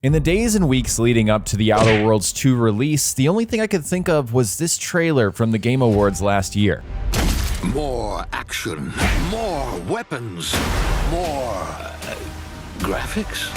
In the days and weeks leading up to the Outer Worlds 2 release, the only thing I could think of was this trailer from the Game Awards last year. More action, more weapons, more graphics.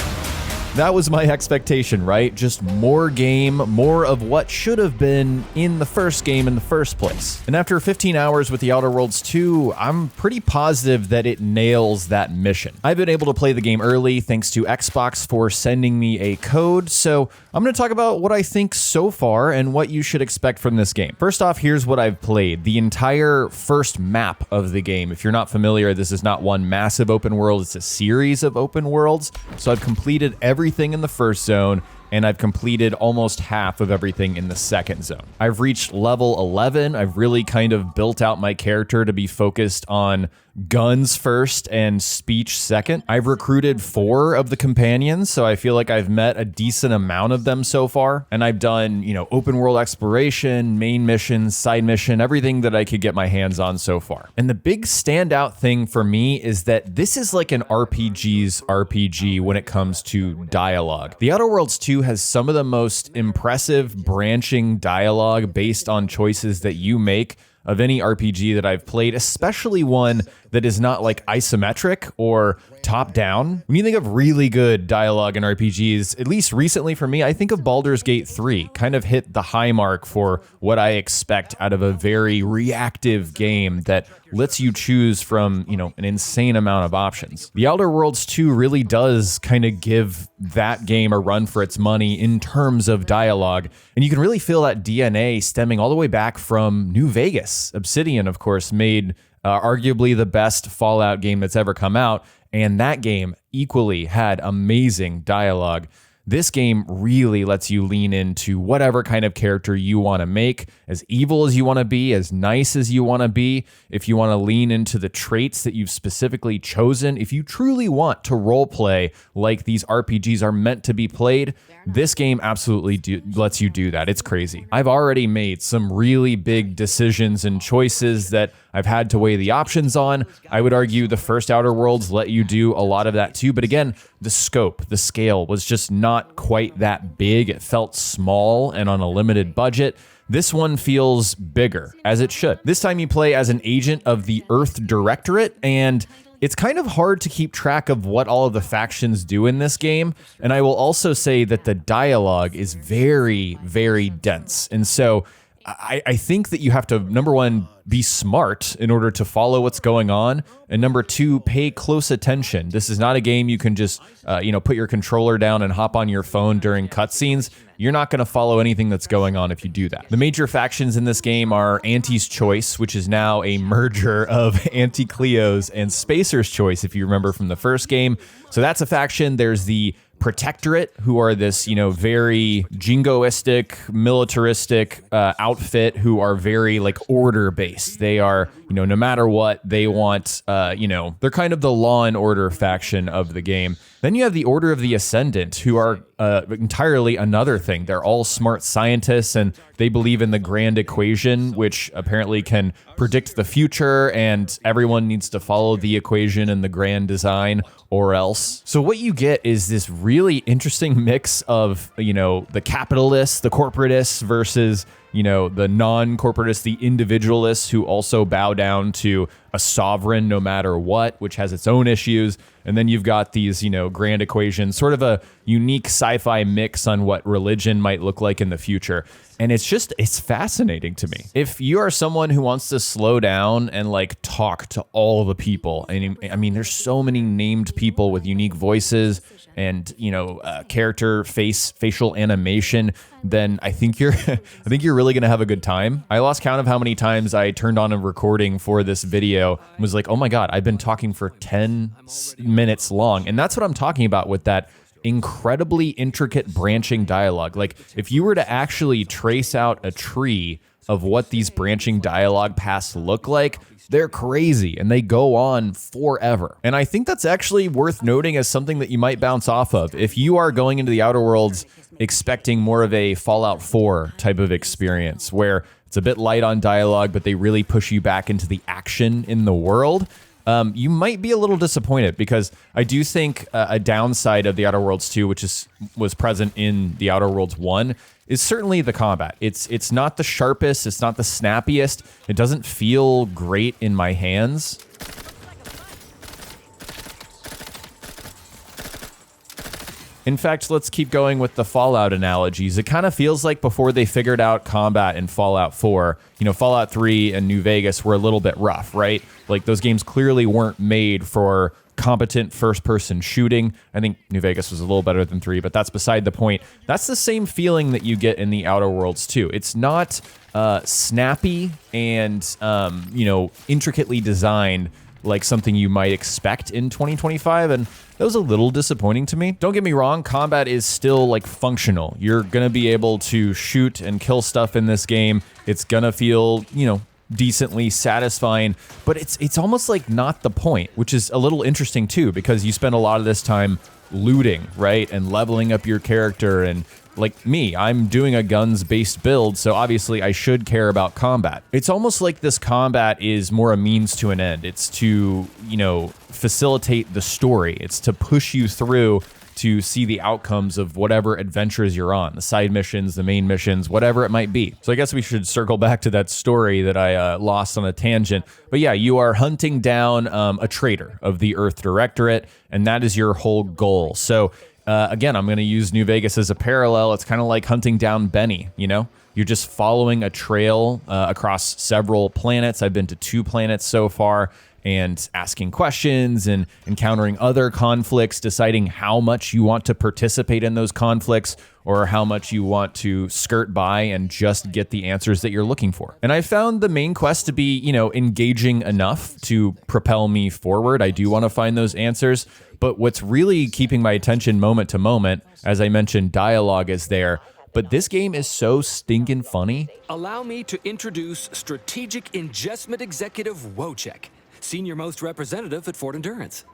That was my expectation, right? Just more game, more of what should have been in the first game in the first place. And after 15 hours with the Outer Worlds 2, I'm pretty positive that it nails that mission. I've been able to play the game early thanks to Xbox for sending me a code, so I'm going to talk about what I think so far and what you should expect from this game. First off, here's what I've played. The entire first map of the game. If you're not familiar, this is not one massive open world, it's a series of open worlds. So I've completed everything in the first zone, and I've completed almost half of everything in the second zone. I've reached level 11. I've really kind of built out my character to be focused on guns first and speech second. I've recruited 4 of the companions, so I feel like I've met a decent amount of them so far. And I've done, open world exploration, main missions, side mission, everything that I could get my hands on so far. And the big standout thing for me is that this is like an RPG's RPG when it comes to dialogue. The Outer Worlds 2 has some of the most impressive branching dialogue based on choices that you make of any RPG that I've played, especially one that is not like isometric or top down. When you think of really good dialogue in RPGs, at least recently for me, I think of Baldur's Gate 3, kind of hit the high mark for what I expect out of a very reactive game that lets you choose from, an insane amount of options. The Outer Worlds 2 really does kind of give that game a run for its money in terms of dialogue, and you can really feel that DNA stemming all the way back from New Vegas. Obsidian, of course, made arguably the best Fallout game that's ever come out, and that game equally had amazing dialogue. This game really lets you lean into whatever kind of character you want to make, as evil as you want to be, as nice as you want to be, if you want to lean into the traits that you've specifically chosen, if you truly want to roleplay like these RPGs are meant to be played, this game absolutely lets you do that. It's crazy. I've already made some really big decisions and choices that I've had to weigh the options on. I would argue the first Outer Worlds let you do a lot of that too, but again, the scope, the scale was just not quite that big. It felt small and on a limited budget. This one feels bigger, as it should. This time you play as an agent of the Earth Directorate, and it's kind of hard to keep track of what all of the factions do in this game. And I will also say that the dialogue is very, very dense. And so I think that you have to, number one, be smart in order to follow what's going on. And number 2, pay close attention. This is not a game you can just, put your controller down and hop on your phone during cutscenes. You're not going to follow anything that's going on if you do that. The major factions in this game are Auntie's Choice, which is now a merger of Auntie Cleo's and Spacer's Choice, if you remember from the first game. So that's a faction. There's the Protectorate, who are this, very jingoistic, militaristic outfit who are very order-based. They are, no matter what, they want, they're kind of the law and order faction of the game. Then you have the Order of the Ascendant, who are entirely another thing. They're all smart scientists, and they believe in the grand equation, which apparently can predict the future, and everyone needs to follow the equation and the grand design, or else. So what you get is this really interesting mix of, the capitalists, the corporatists versus, the non-corporatists, the individualists who also bow down to a sovereign no matter what, which has its own issues. And then you've got these, grand equations, sort of a unique sci-fi mix on what religion might look like in the future. And it's fascinating to me. If you are someone who wants to slow down and talk to all the people, I mean, there's so many named people with unique voices and, character facial animation, then I think you're really going to have a good time. I lost count of how many times I turned on a recording for this video and was like, oh my God, I've been talking for 10 minutes long. And that's what I'm talking about with that incredibly intricate branching dialogue. If you were to actually trace out a tree of what these branching dialogue paths look like, they're crazy and they go on forever. And I think that's actually worth noting as something that you might bounce off of. If you are going into the Outer Worlds expecting more of a Fallout 4 type of experience where it's a bit light on dialogue, but they really push you back into the action in the world, you might be a little disappointed because I do think a downside of The Outer Worlds 2, which was present in The Outer Worlds 1, is certainly the combat. It's not the sharpest, it's not the snappiest, it doesn't feel great in my hands. In fact, let's keep going with the Fallout analogies. It kind of feels like before they figured out combat in Fallout 4, Fallout 3 and New Vegas were a little bit rough, right? Like those games clearly weren't made for competent first-person shooting. I think New Vegas was a little better than 3, but that's beside the point. That's the same feeling that you get in The Outer Worlds 2. It's not snappy and, intricately designed like something you might expect in 2025, and that was a little disappointing to me. Don't get me wrong, combat is still like functional. You're gonna be able to shoot and kill stuff in this game. It's gonna feel, decently satisfying, but it's almost like not the point, which is a little interesting too, because you spend a lot of this time looting, right? And leveling up your character, and like me, I'm doing a guns-based build, so obviously I should care about combat. It's almost like this combat is more a means to an end. It's to, facilitate the story. It's to push you through to see the outcomes of whatever adventures you're on, the side missions, the main missions, whatever it might be. So I guess we should circle back to that story that I lost on a tangent. But yeah, you are hunting down a traitor of the Earth Directorate, and that is your whole goal. So again, I'm going to use New Vegas as a parallel. It's kind of like hunting down Benny, You're just following a trail across several planets. I've been to 2 planets so far, and asking questions and encountering other conflicts, deciding how much you want to participate in those conflicts or how much you want to skirt by and just get the answers that you're looking for. And I found the main quest to be, engaging enough to propel me forward. I do want to find those answers, but what's really keeping my attention moment to moment, as I mentioned, dialogue is there. But this game is so stinking funny. Allow me to introduce Strategic Ingestment Executive Wojciech, Senior Most Representative at Fort Endurance.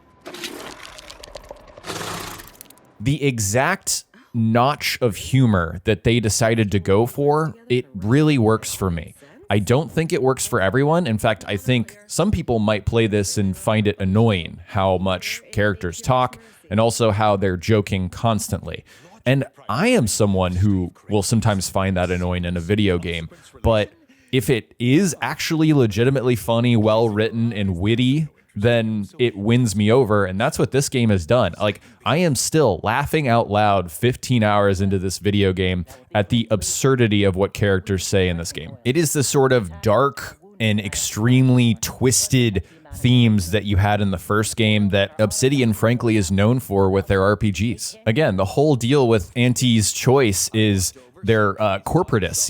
The exact notch of humor that they decided to go for, it really works for me. I don't think it works for everyone. In fact, I think some people might play this and find it annoying how much characters talk and also how they're joking constantly. And I am someone who will sometimes find that annoying in a video game, but if it is actually legitimately funny, well-written, and witty, then it wins me over, and that's what this game has done. Like, I am still laughing out loud 15 hours into this video game at the absurdity of what characters say in this game. It is the sort of dark and extremely twisted themes that you had in the first game that Obsidian, frankly, is known for with their RPGs. Again, the whole deal with Auntie's Choice is they're corporatists,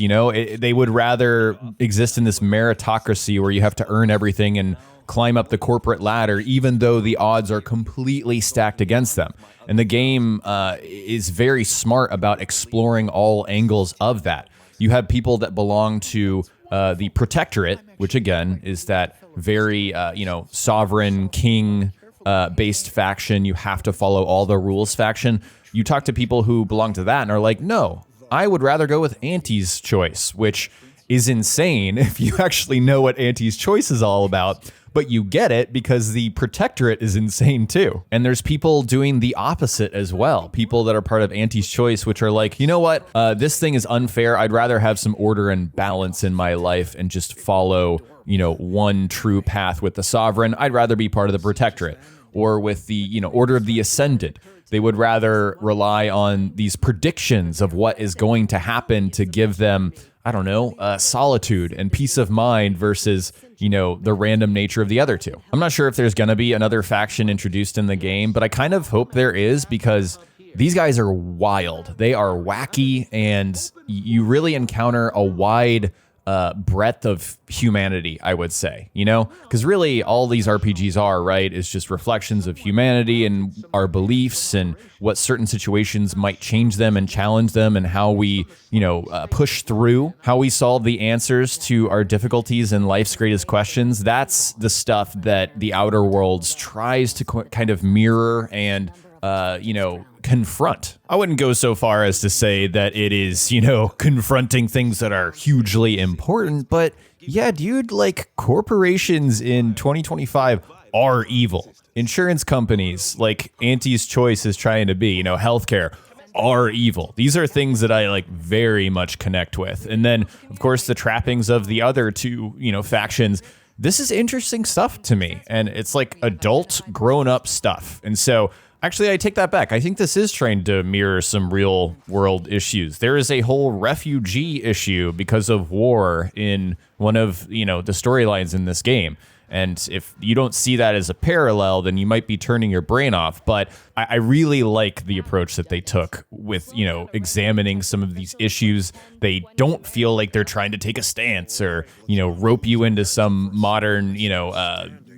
they would rather exist in this meritocracy where you have to earn everything and climb up the corporate ladder, even though the odds are completely stacked against them. And the game is very smart about exploring all angles of that. You have people that belong to the Protectorate, which again is that very, sovereign king based faction. You have to follow all the rules faction. You talk to people who belong to that and are like, no, I would rather go with Auntie's Choice, which is insane if you actually know what Auntie's Choice is all about. But you get it because the Protectorate is insane too. And there's people doing the opposite as well. People that are part of Auntie's Choice, which are like, you know what? This thing is unfair. I'd rather have some order and balance in my life and just follow, one true path with the Sovereign. I'd rather be part of the Protectorate. Or with the, Order of the Ascendant. They would rather rely on these predictions of what is going to happen to give them, solitude and peace of mind versus, the random nature of the other two. I'm not sure if there's going to be another faction introduced in the game, but I kind of hope there is because these guys are wild. They are wacky, and you really encounter a wide breadth of humanity, I would say, because really all these RPGs are, right, is just reflections of humanity and our beliefs and what certain situations might change them and challenge them and how we, push through, how we solve the answers to our difficulties and life's greatest questions. That's the stuff that The Outer Worlds tries to kind of mirror and confront. I wouldn't go so far as to say that it is, confronting things that are hugely important, but yeah, dude, like corporations in 2025 are evil. Insurance companies, like Auntie's Choice is trying to be, healthcare, are evil. These are things that I very much connect with. And then, of course, the trappings of the other two, factions. This is interesting stuff to me. And it's adult, grown-up stuff. And so, actually, I take that back. I think this is trying to mirror some real world issues. There is a whole refugee issue because of war in one of, the storylines in this game. And if you don't see that as a parallel, then you might be turning your brain off. But I really like the approach that they took with, examining some of these issues. They don't feel like they're trying to take a stance or, rope you into some modern,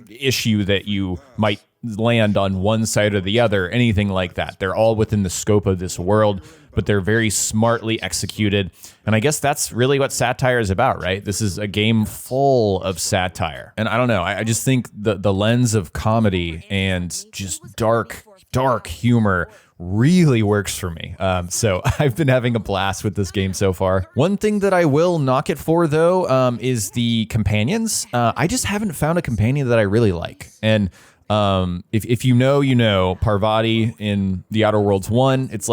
issue that you might land on one side or the other, anything like that. They're all within the scope of this world, but they're very smartly executed. And I guess that's really what satire is about, right? This is a game full of satire. And I don't know, I just think the lens of comedy and just dark humor really works for me. So I've been having a blast with this game so far. One thing that I will knock it for, though, is the companions. I just haven't found a companion that I really like. And if you know, Parvati in The Outer Worlds 1, it's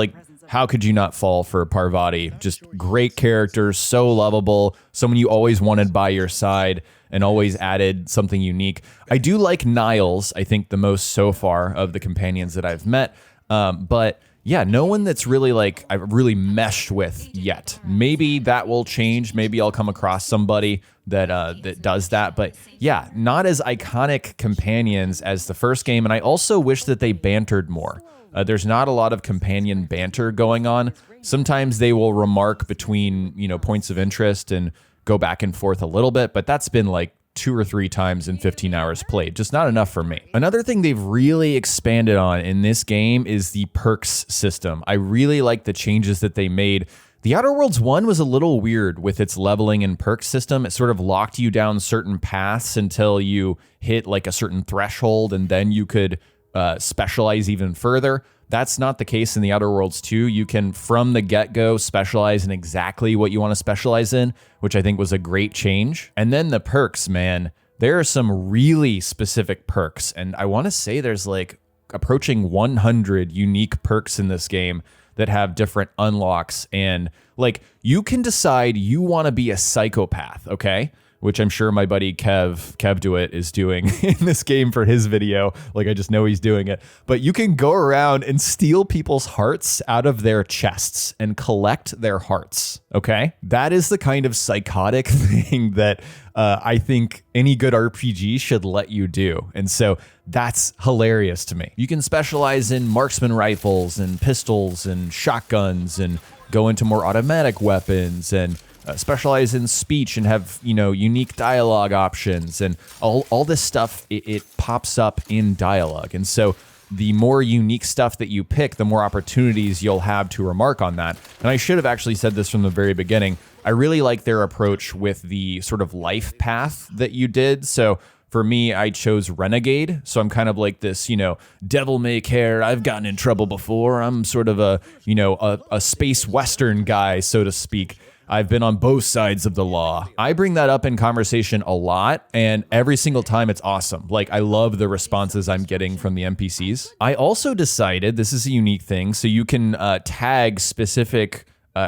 how could you not fall for Parvati? Just great character, so lovable, someone you always wanted by your side and always added something unique. I do like Niles, I think the most so far of the companions that I've met. But yeah, no one that's really I've really meshed with yet. Maybe that will change. Maybe I'll come across somebody that does that. But yeah, not as iconic companions as the first game. And I also wish that they bantered more. There's not a lot of companion banter going on. Sometimes they will remark between, points of interest and go back and forth a little bit, but that's been 2 or 3 times in 15 hours played. Just not enough for me. Another thing they've really expanded on in this game is the perks system. I really like the changes that they made. The Outer Worlds 1 was a little weird with its leveling and perks system. It sort of locked you down certain paths until you hit a certain threshold, and then you could specialize even further. That's not the case in the Outer Worlds 2. You can, from the get-go, specialize in exactly what you want to specialize in, which I think was a great change. And then the perks, man, there are some really specific perks. And I want to say there's approaching 100 unique perks in this game that have different unlocks. And you can decide you want to be a psychopath, okay? Which I'm sure my buddy Kev Do It is doing in this game for his video. I just know he's doing it. But you can go around and steal people's hearts out of their chests and collect their hearts, okay? That is the kind of psychotic thing that I think any good RPG should let you do. And so that's hilarious to me. You can specialize in marksman rifles and pistols and shotguns and go into more automatic weapons and specialize in speech and have, unique dialogue options and all this stuff, it pops up in dialogue. And so the more unique stuff that you pick, the more opportunities you'll have to remark on that. And I should have actually said this from the very beginning. I really like their approach with the sort of life path that you did. So for me, I chose Renegade. So I'm kind of this, devil may care. I've gotten in trouble before. I'm sort of a space Western guy, so to speak. I've been on both sides of the law. I bring that up in conversation a lot, and every single time it's awesome. I love the responses I'm getting from the NPCs. I also decided, this is a unique thing, so you can tag specific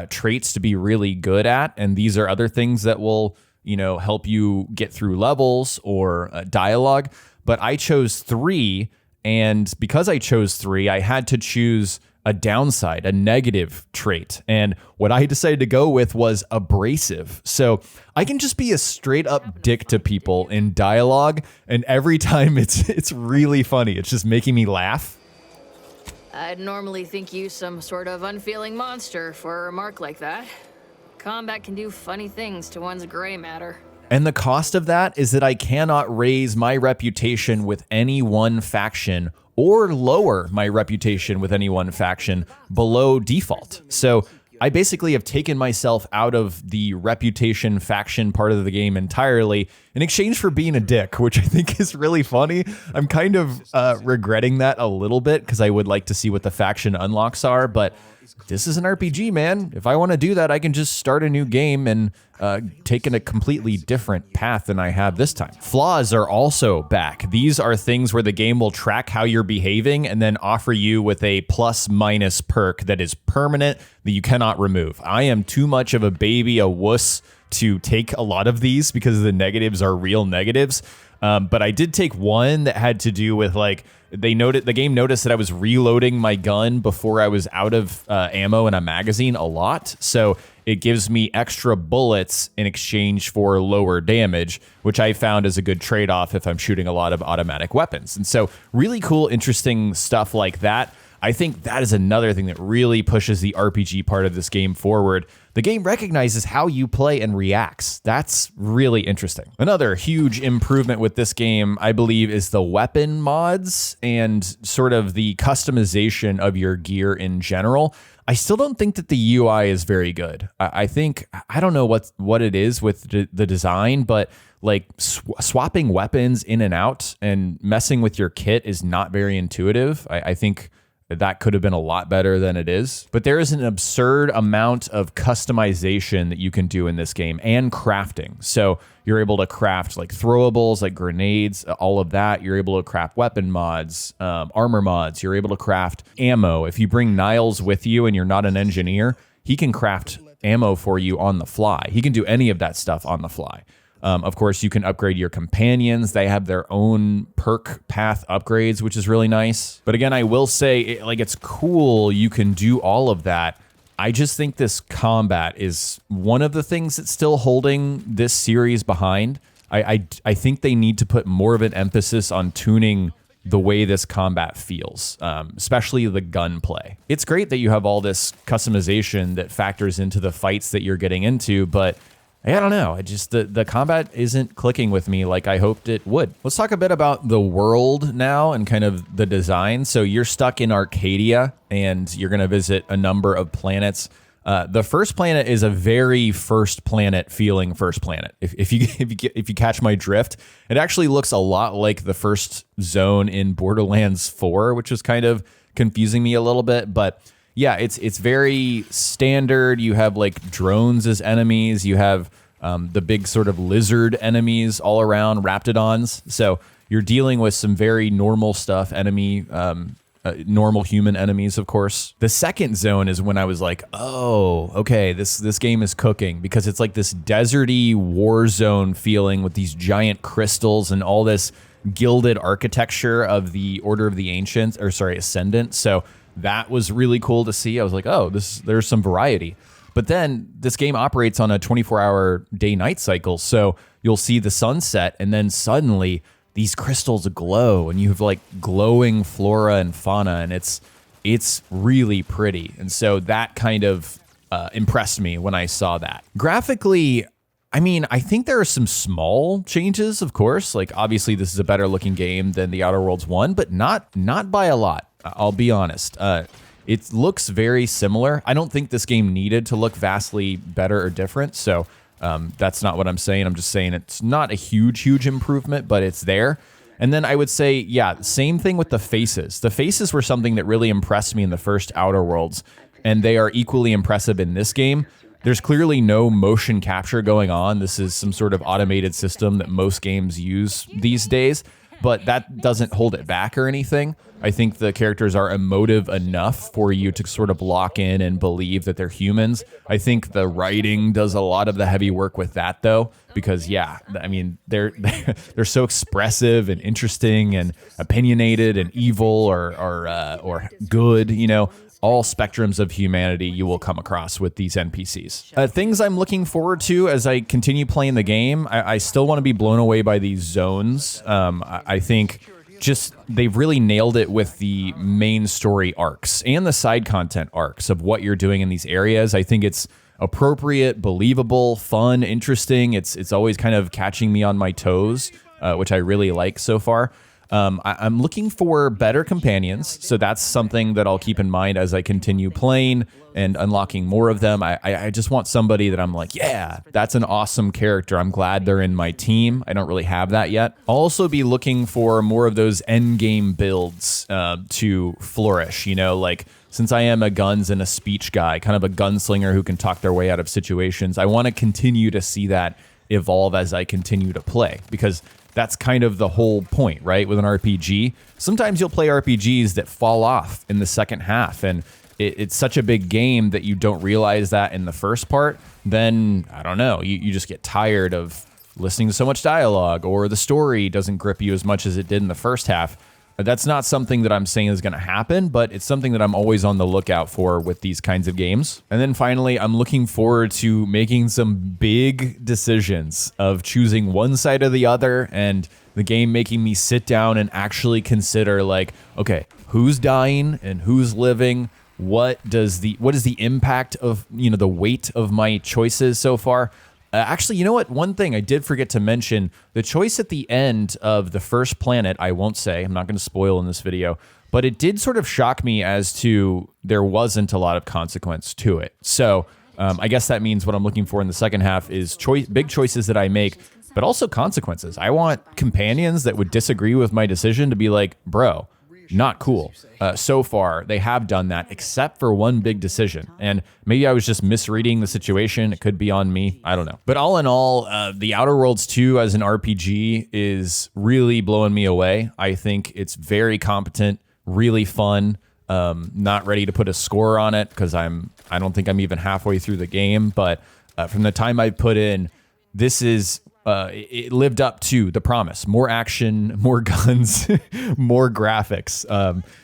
traits to be really good at, and these are other things that will, help you get through levels or dialogue. But I chose 3, and because I chose 3, I had to choose a downside, a negative trait. And what I decided to go with was abrasive. So I can just be a straight up dick to people in dialogue. And every time it's really funny. It's just making me laugh. I'd normally think you some sort of unfeeling monster for a remark like that. Combat can do funny things to one's gray matter. And the cost of that is that I cannot raise my reputation with any one faction or lower my reputation with any one faction below default. So I basically have taken myself out of the reputation faction part of the game entirely in exchange for being a dick, which I think is really funny. I'm kind of regretting that a little bit because I would like to see what the faction unlocks are, but this is an RPG, man. If I want to do that, I can just start a new game and take in a completely different path than I have this time. Flaws are also back. These are things where the game will track how you're behaving and then offer you with a plus-minus perk that is permanent that you cannot remove. I am too much of a baby, a wuss, to take a lot of these because the negatives are real negatives. But I did take one that had to do with like, the game noticed that I was reloading my gun before I was out of ammo in a magazine a lot. So it gives me extra bullets in exchange for lower damage, which I found is a good trade-off if I'm shooting a lot of automatic weapons. And so really cool, interesting stuff like that. I think that is another thing that really pushes the RPG part of this game forward. The game recognizes how you play and reacts. That's really interesting. Another huge improvement with this game, I believe, is the weapon mods and sort of the customization of your gear in general. I still don't think that the UI is very good. I think, I don't know what it is with the design, but like swapping weapons in and out and messing with your kit is not very intuitive. I think that could have been a lot better than it is. But there is an absurd amount of customization that you can do in this game and crafting. So you're able to craft like throwables, like grenades, all of that. You're able to craft weapon mods, armor mods. You're able to craft ammo. If you bring Niles with you and you're not an engineer, he can craft ammo for you on the fly. He can do any of that stuff on the fly. Of course, you can upgrade your companions. They have their own perk path upgrades, which is really nice. But again, I will say, it's cool you can do all of that. I just think this combat is one of the things that's still holding this series behind. I think they need to put more of an emphasis on tuning the way this combat feels, especially the gunplay. It's great that you have all this customization that factors into the fights that you're getting into, but I don't know. I just the combat isn't clicking with me like I hoped it would. Let's talk a bit about the world now and kind of the design. So you're stuck in Arcadia and you're going to visit a number of planets. The first planet is a very first planet feeling first planet. If you catch my drift, it actually looks a lot like the first zone in Borderlands 4, which is kind of confusing me a little bit, but yeah, it's very standard. You have like drones as enemies. You have the big sort of lizard enemies all around, raptidons. So you're dealing with some very normal stuff, normal human enemies, of course. The second zone is when I was like, oh, okay, this game is cooking, because it's like this deserty war zone feeling with these giant crystals and all this gilded architecture of the Order of the Ancients, Ascendant. So that was really cool to see. I was like, oh, there's some variety. But then this game operates on a 24-hour day-night cycle. So you'll see the sunset, and then suddenly these crystals glow, and you have like glowing flora and fauna, and it's really pretty. And so that kind of impressed me when I saw that. Graphically, I mean, I think there are some small changes, of course. Like, obviously, this is a better looking game than the Outer Worlds 1, but not by a lot. I'll be honest. It looks very similar. I don't think this game needed to look vastly better or different. So that's not what I'm saying. I'm just saying it's not a huge improvement, but it's there. And then I would say, yeah, same thing with the faces. The faces were something that really impressed me in the first Outer Worlds, and they are equally impressive in this game. There's clearly no motion capture going on. This is some sort of automated system that most games use these days, but that doesn't hold it back or anything. I think the characters are emotive enough for you to sort of lock in and believe that they're humans. I think the writing does a lot of the heavy work with that, though, because yeah, I mean, they're so expressive and interesting and opinionated and evil or good, you know. All spectrums of humanity you will come across with these NPCs. Things I'm looking forward to as I continue playing the game, I still want to be blown away by these zones. I think just they've really nailed it with the main story arcs and the side content arcs of what you're doing in these areas. I think it's appropriate, believable, fun, interesting. It's always kind of catching me on my toes, which I really like so far. I'm looking for better companions, so that's something that I'll keep in mind as I continue playing and unlocking more of them. I just want somebody that I'm like, yeah, that's an awesome character. I'm glad they're in my team. I don't really have that yet. I'll also be looking for more of those end game builds to flourish, you know, like since I am a guns and a speech guy, kind of a gunslinger who can talk their way out of situations, I want to continue to see that evolve as I continue to play, because that's kind of the whole point, right? With an RPG, sometimes you'll play RPGs that fall off in the second half, and it's such a big game that you don't realize that in the first part. Then, I don't know, you just get tired of listening to so much dialogue, or the story doesn't grip you as much as it did in the first half. That's not something that I'm saying is going to happen, but it's something that I'm always on the lookout for with these kinds of games. And then finally, I'm looking forward to making some big decisions of choosing one side or the other, and the game making me sit down and actually consider, like, okay, who's dying and who's living? What is the impact of, you know, the weight of my choices so far? Actually, you know what? One thing I did forget to mention, the choice at the end of the first planet, I won't say, I'm not going to spoil in this video, but it did sort of shock me as to there wasn't a lot of consequence to it. So I guess that means what I'm looking for in the second half is big choices that I make, but also consequences. I want companions that would disagree with my decision to be like, bro, not cool. So far, they have done that, except for one big decision. And maybe I was just misreading the situation. It could be on me. I don't know. But all in all, The Outer Worlds 2 as an RPG is really blowing me away. I think it's very competent, really fun. Not ready to put a score on it because I don't think I'm even halfway through the game. But from the time I put in, this is... it lived up to the promise. More action, more guns, more graphics.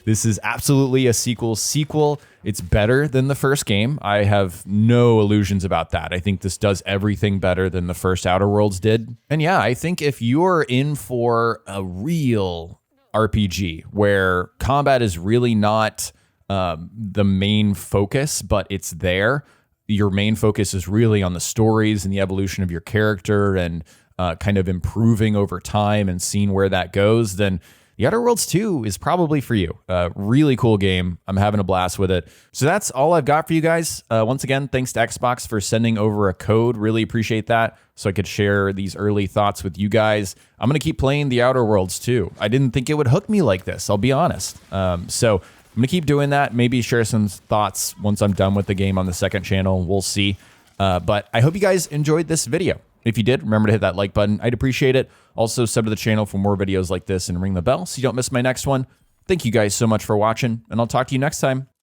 This is absolutely a sequel. It's better than the first game. I have no illusions about that. I think this does everything better than the first Outer Worlds did. And yeah, I think if you're in for a real RPG where combat is really not the main focus, but it's there, your main focus is really on the stories and the evolution of your character and kind of improving over time and seeing where that goes, then The Outer Worlds 2 is probably for you. Really cool game. I'm having a blast with it. So that's all I've got for you guys. Once again, thanks to Xbox for sending over a code. Really appreciate that, so I could share these early thoughts with you guys. I'm going to keep playing The Outer Worlds 2. I didn't think it would hook me like this, I'll be honest. So I'm going to keep doing that, maybe share some thoughts once I'm done with the game on the second channel. We'll see. But I hope you guys enjoyed this video. If you did, remember to hit that like button. I'd appreciate it. Also, sub to the channel for more videos like this and ring the bell so you don't miss my next one. Thank you guys so much for watching, and I'll talk to you next time.